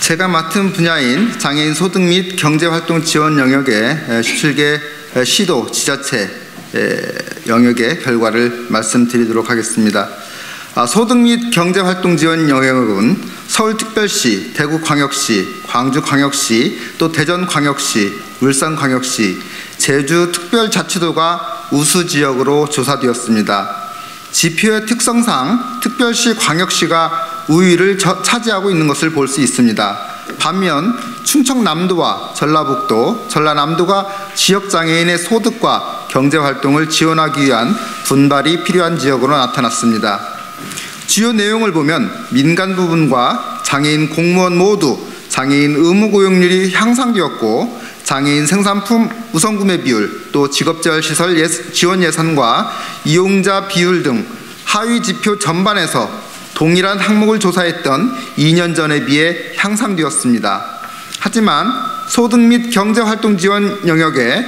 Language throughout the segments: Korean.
제가 맡은 분야인 장애인 소득 및 경제활동 지원 영역의 17개 시도, 지자체 영역의 결과를 말씀드리도록 하겠습니다. 소득 및 경제활동 지원 영역은 서울특별시, 대구광역시, 광주광역시, 또 대전광역시, 울산광역시, 제주특별자치도가 우수지역으로 조사되었습니다. 지표의 특성상 특별시, 광역시가 우위를 차지하고 있는 것을 볼 수 있습니다. 반면 충청남도와 전라북도, 전라남도가 지역장애인의 소득과 경제활동을 지원하기 위한 분발이 필요한 지역으로 나타났습니다. 주요 내용을 보면 민간 부분과 장애인 공무원 모두 장애인 의무 고용률이 향상되었고, 장애인 생산품 우선구매 비율, 또 직업재활시설 지원 예산과 이용자 비율 등 하위 지표 전반에서 동일한 항목을 조사했던 2년 전에 비해 향상되었습니다. 하지만 소득 및 경제활동 지원 영역의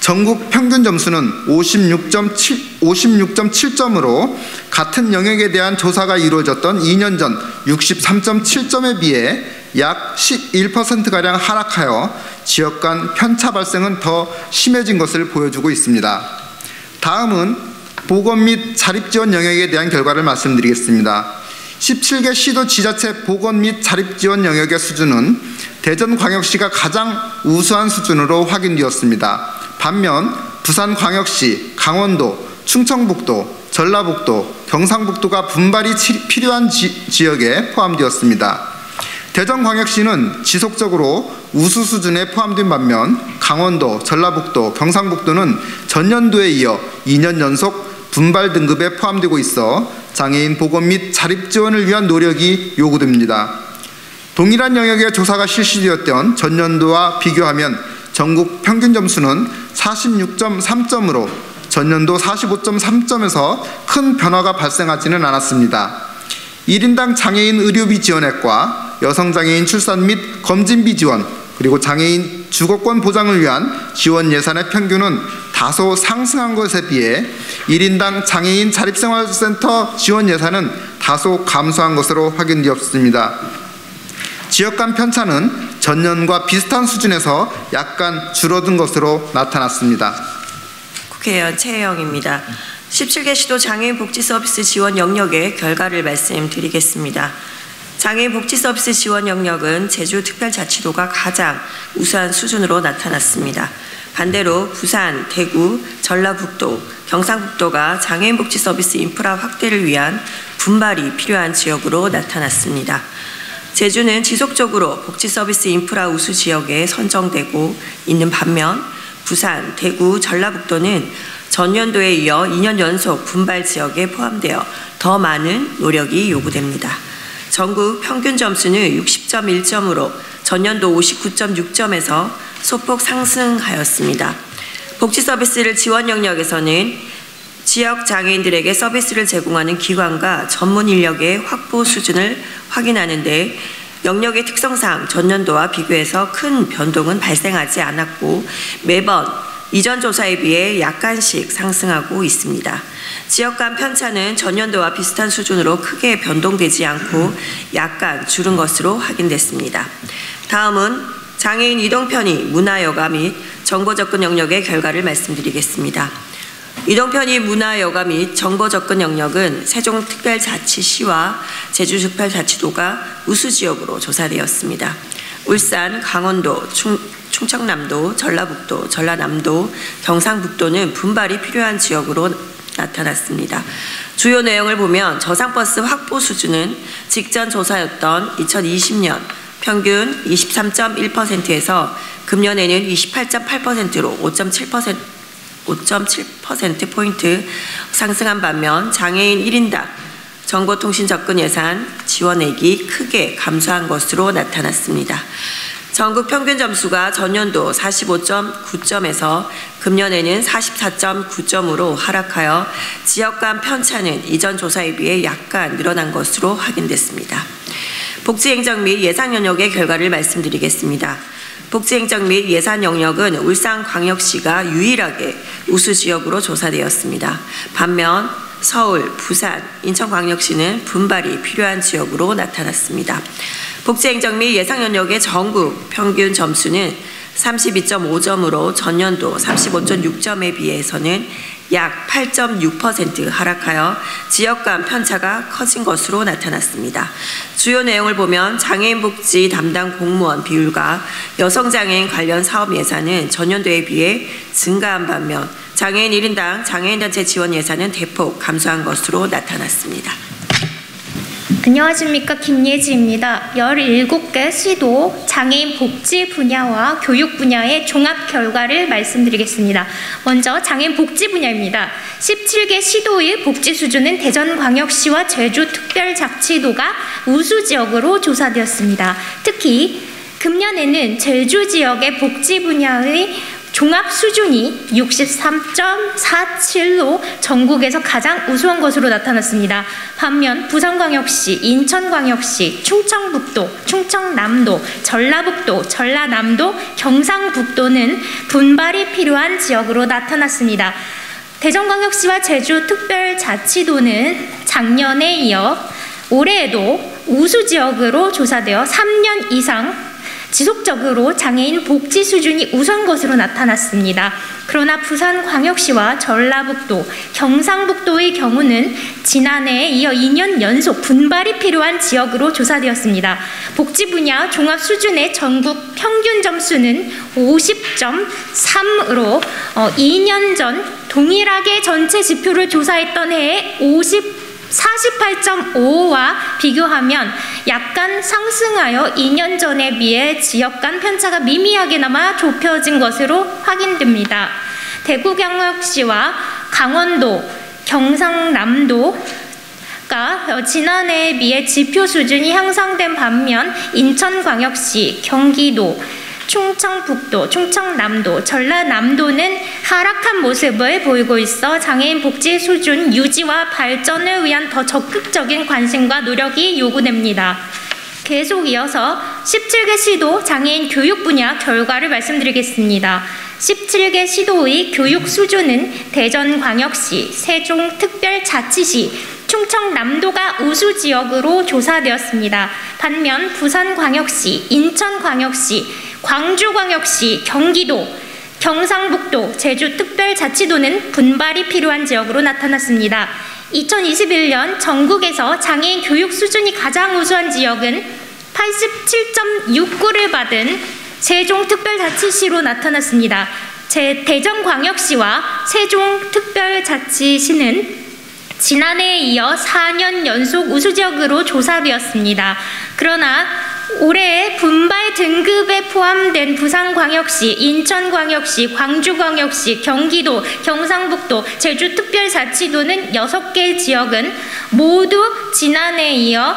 전국 평균 점수는 56.7점으로 같은 영역에 대한 조사가 이루어졌던 2년 전 63.7점에 비해 약 11%가량 하락하여 지역 간 편차 발생은 더 심해진 것을 보여주고 있습니다. 다음은 보건 및 자립지원 영역에 대한 결과를 말씀드리겠습니다. 17개 시도 지자체 보건 및 자립지원 영역의 수준은 대전광역시가 가장 우수한 수준으로 확인되었습니다. 반면 부산광역시, 강원도, 충청북도, 전라북도, 경상북도가 분발이 필요한 지역에 포함되었습니다. 대전광역시는 지속적으로 우수 수준에 포함된 반면 강원도, 전라북도, 경상북도는 전년도에 이어 2년 연속 분발 등급에 포함되고 있어 장애인 보건 및 자립 지원을 위한 노력이 요구됩니다. 동일한 영역의 조사가 실시되었던 전년도와 비교하면 전국 평균 점수는 46.3점으로 전년도 45.3점에서 큰 변화가 발생하지는 않았습니다. 1인당 장애인 의료비 지원액과 여성장애인 출산 및 검진비 지원, 그리고 장애인 주거권 보장을 위한 지원 예산의 평균은 다소 상승한 것에 비해 1인당 장애인 자립생활센터 지원 예산은 다소 감소한 것으로 확인되었습니다. 지역 간 편차는 전년과 비슷한 수준에서 약간 줄어든 것으로 나타났습니다. 국회의원 최혜영입니다. 17개 시도 장애인 복지 서비스 지원 영역의 결과를 말씀드리겠습니다. 장애인 복지 서비스 지원 영역은 제주특별자치도가 가장 우수한 수준으로 나타났습니다. 반대로 부산, 대구, 전라북도, 경상북도가 장애인 복지 서비스 인프라 확대를 위한 분발이 필요한 지역으로 나타났습니다. 제주는 지속적으로 복지 서비스 인프라 우수 지역에 선정되고 있는 반면 부산, 대구, 전라북도는 전년도에 이어 2년 연속 분발 지역에 포함되어 더 많은 노력이 요구됩니다. 전국 평균 점수는 60.1점으로 전년도 59.6점에서 소폭 상승하였습니다. 복지 서비스를 지원 영역에서는 지역 장애인들에게 서비스를 제공하는 기관과 전문 인력의 확보 수준을 확인하는 데 영역의 특성상 전년도와 비교해서 큰 변동은 발생하지 않았고 매번 이전 조사에 비해 약간씩 상승하고 있습니다. 지역 간 편차는 전년도와 비슷한 수준으로 크게 변동되지 않고 약간 줄은 것으로 확인됐습니다. 다음은 장애인 이동편의 문화여가 및 정보접근 영역의 결과를 말씀드리겠습니다. 이동편의 문화여가 및 정보접근 영역은 세종특별자치시와 제주특별자치도가 우수지역으로 조사되었습니다. 울산, 강원도, 충청남도, 전라북도, 전라남도, 경상북도는 분발이 필요한 지역으로 나타났습니다. 주요 내용을 보면 저상버스 확보 수준은 직전 조사였던 2020년 평균 23.1%에서 금년에는 28.8%로 5.7%포인트 상승한 반면 장애인 1인당 정보통신 접근 예산 지원액이 크게 감소한 것으로 나타났습니다. 전국 평균 점수가 전년도 45.9점에서 금년에는 44.9점으로 하락하여 지역 간 편차는 이전 조사에 비해 약간 늘어난 것으로 확인됐습니다. 복지행정 및 예산 영역의 결과를 말씀드리겠습니다. 복지행정 및 예산 영역은 울산광역시가 유일하게 우수지역으로 조사되었습니다. 반면 서울, 부산, 인천광역시는 분발이 필요한 지역으로 나타났습니다. 복지행정 및 예상연역의 전국 평균 점수는 32.5점으로 전년도 35.6점에 비해서는 약 8.6% 하락하여 지역 간 편차가 커진 것으로 나타났습니다. 주요 내용을 보면 장애인 복지 담당 공무원 비율과 여성장애인 관련 사업 예산은 전년도에 비해 증가한 반면 장애인 1인당 장애인단체 지원 예산은 대폭 감소한 것으로 나타났습니다. 안녕하십니까, 김예지입니다. 17개 시도 장애인 복지 분야와 교육 분야의 종합 결과를 말씀드리겠습니다. 먼저 장애인 복지 분야입니다. 17개 시도의 복지 수준은 대전광역시와 제주특별자치도가 우수 지역으로 조사되었습니다. 특히 금년에는 제주 지역의 복지 분야의 종합 수준이 63.47로 전국에서 가장 우수한 것으로 나타났습니다. 반면 부산광역시, 인천광역시, 충청북도, 충청남도, 전라북도, 전라남도, 경상북도는 분발이 필요한 지역으로 나타났습니다. 대전광역시와 제주특별자치도는 작년에 이어 올해에도 우수 지역으로 조사되어 3년 이상 지속적으로 장애인 복지 수준이 우수한 것으로 나타났습니다. 그러나 부산광역시와 전라북도, 경상북도의 경우는 지난해에 이어 2년 연속 분발이 필요한 지역으로 조사되었습니다. 복지 분야 종합 수준의 전국 평균 점수는 50.3으로 2년 전 동일하게 전체 지표를 조사했던 해에 48.5와 비교하면 약간 상승하여 2년 전에 비해 지역 간 편차가 미미하게나마 좁혀진 것으로 확인됩니다. 대구광역시와 강원도, 경상남도가 지난해에 비해 지표 수준이 향상된 반면 인천광역시, 경기도, 충청북도, 충청남도, 전라남도는 하락한 모습을 보이고 있어 장애인 복지 수준 유지와 발전을 위한 더 적극적인 관심과 노력이 요구됩니다. 계속 이어서 17개 시도 장애인 교육 분야 결과를 말씀드리겠습니다. 17개 시도의 교육 수준은 대전광역시, 세종특별자치시, 충청남도가 우수 지역으로 조사되었습니다. 반면 부산광역시, 인천광역시, 광주광역시, 경기도, 경상북도, 제주특별자치도는 분발이 필요한 지역으로 나타났습니다. 2021년 전국에서 장애인 교육 수준이 가장 우수한 지역은 87.69를 받은 세종특별자치시로 나타났습니다. 대전광역시와 세종특별자치시는 지난해에 이어 4년 연속 우수지역으로 조사되었습니다. 그러나 올해 분발 등급에 포함된 부산광역시, 인천광역시, 광주광역시, 경기도, 경상북도, 제주특별자치도는 6개 지역은 모두 지난해에 이어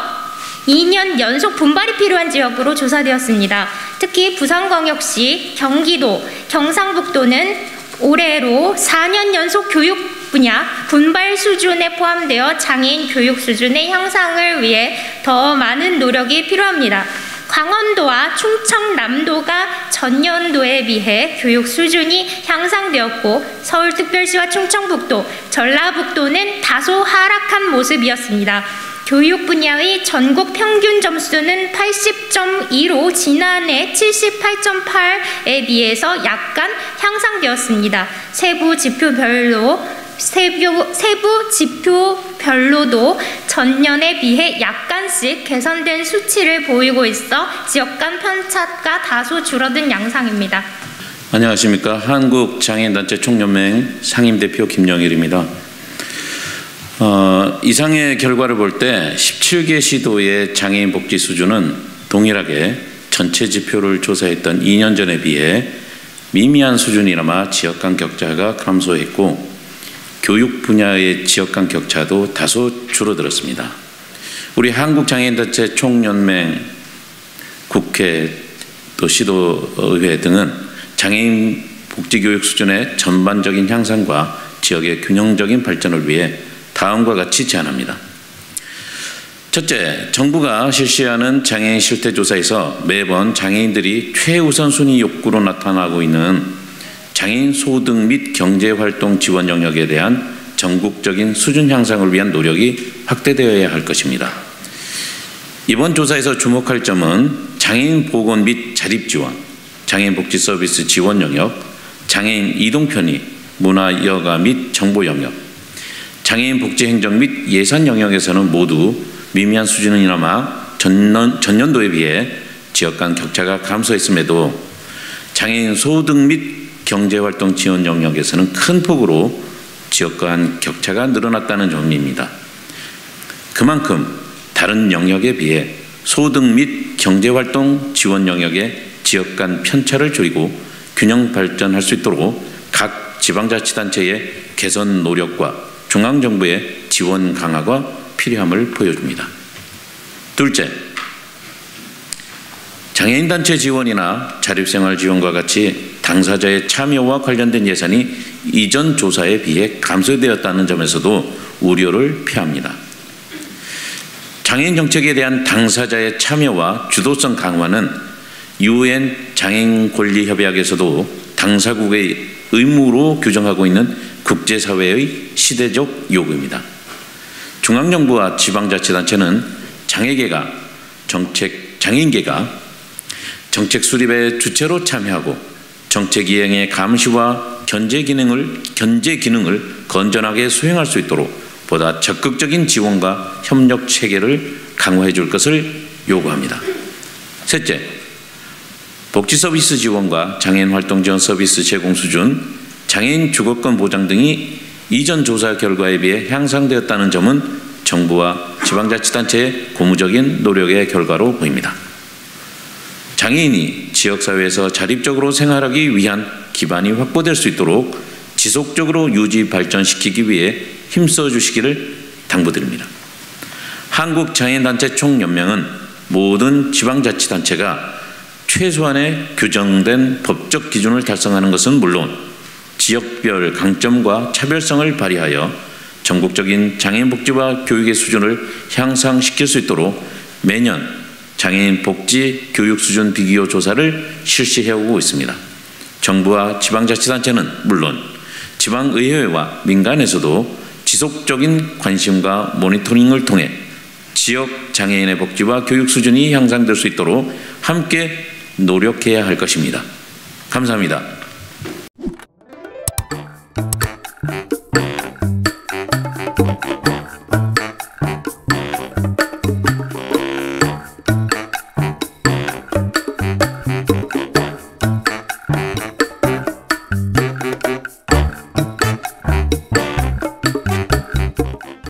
2년 연속 분발이 필요한 지역으로 조사되었습니다. 특히 부산광역시, 경기도, 경상북도는 올해로 4년 연속 교육 분야 분발 수준에 포함되어 장애인 교육 수준의 향상을 위해 더 많은 노력이 필요합니다. 강원도와 충청남도가 전년도에 비해 교육 수준이 향상되었고 서울특별시와 충청북도, 전라북도는 다소 하락한 모습이었습니다. 교육 분야의 전국 평균 점수는 80.2로 지난해 78.8에 비해서 약간 향상되었습니다. 세부 지표별로도 전년에 비해 약간씩 개선된 수치를 보이고 있어 지역 간 편차가 다소 줄어든 양상입니다. 안녕하십니까. 한국장애인단체 총연맹 상임대표 김영일입니다. 이상의 결과를 볼 때 17개 시도의 장애인 복지 수준은 동일하게 전체 지표를 조사했던 2년 전에 비해 미미한 수준이나마 지역 간 격차가 감소했고 교육 분야의 지역 간 격차도 다소 줄어들었습니다. 우리 한국장애인단체 총연맹, 국회, 또 시도의회 등은 장애인 복지교육 수준의 전반적인 향상과 지역의 균형적인 발전을 위해 다음과 같이 제안합니다. 첫째, 정부가 실시하는 장애인 실태조사에서 매번 장애인들이 최우선 순위 욕구로 나타나고 있는 장애인 소득 및 경제활동 지원 영역에 대한 전국적인 수준 향상을 위한 노력이 확대되어야 할 것입니다. 이번 조사에서 주목할 점은 장애인 보건 및 자립 지원, 장애인 복지 서비스 지원 영역, 장애인 이동 편의, 문화 여가 및 정보 영역, 장애인 복지 행정 및 예산 영역에서는 모두 미미한 수준이나마 전년도에 비해 지역 간 격차가 감소했음에도 장애인 소득 및 경제활동 지원 영역에서는 큰 폭으로 지역 간 격차가 늘어났다는 점입니다. 그만큼 다른 영역에 비해 소득 및 경제활동 지원 영역의 지역 간 편차를 줄이고 균형 발전할 수 있도록 각 지방자치단체의 개선 노력과 중앙정부의 지원 강화가 필요함을 보여줍니다. 둘째, 장애인 단체 지원이나 자립생활 지원과 같이 당사자의 참여와 관련된 예산이 이전 조사에 비해 감소되었다는 점에서도 우려를 표합니다. 장애인 정책에 대한 당사자의 참여와 주도성 강화는 UN 장애인 권리 협약에서도 당사국의 의무로 규정하고 있는 국제사회의 시대적 요구입니다. 중앙정부와 지방자치단체는 장애인계가 정책 수립의 주체로 참여하고 정책 이행의 감시와 견제 기능을 건전하게 수행할 수 있도록 보다 적극적인 지원과 협력 체계를 강화해 줄 것을 요구합니다. 셋째, 복지 서비스 지원과 장애인 활동 지원 서비스 제공 수준, 장애인 주거권 보장 등이 이전 조사 결과에 비해 향상되었다는 점은 정부와 지방자치단체의 고무적인 노력의 결과로 보입니다. 장애인이 지역사회에서 자립적으로 생활하기 위한 기반이 확보될 수 있도록 지속적으로 유지 발전시키기 위해 힘써 주시기를 당부드립니다. 한국장애인단체 총연맹은 모든 지방자치단체가 최소한의 규정된 법적 기준을 달성하는 것은 물론 지역별 강점과 차별성을 발휘하여 전국적인 장애인 복지와 교육의 수준을 향상시킬 수 있도록 매년 장애인 복지 교육 수준 비교 조사를 실시해오고 있습니다. 정부와 지방자치단체는 물론 지방의회와 민간에서도 지속적인 관심과 모니터링을 통해 지역 장애인의 복지와 교육 수준이 향상될 수 있도록 함께 노력해야 할 것입니다. 감사합니다.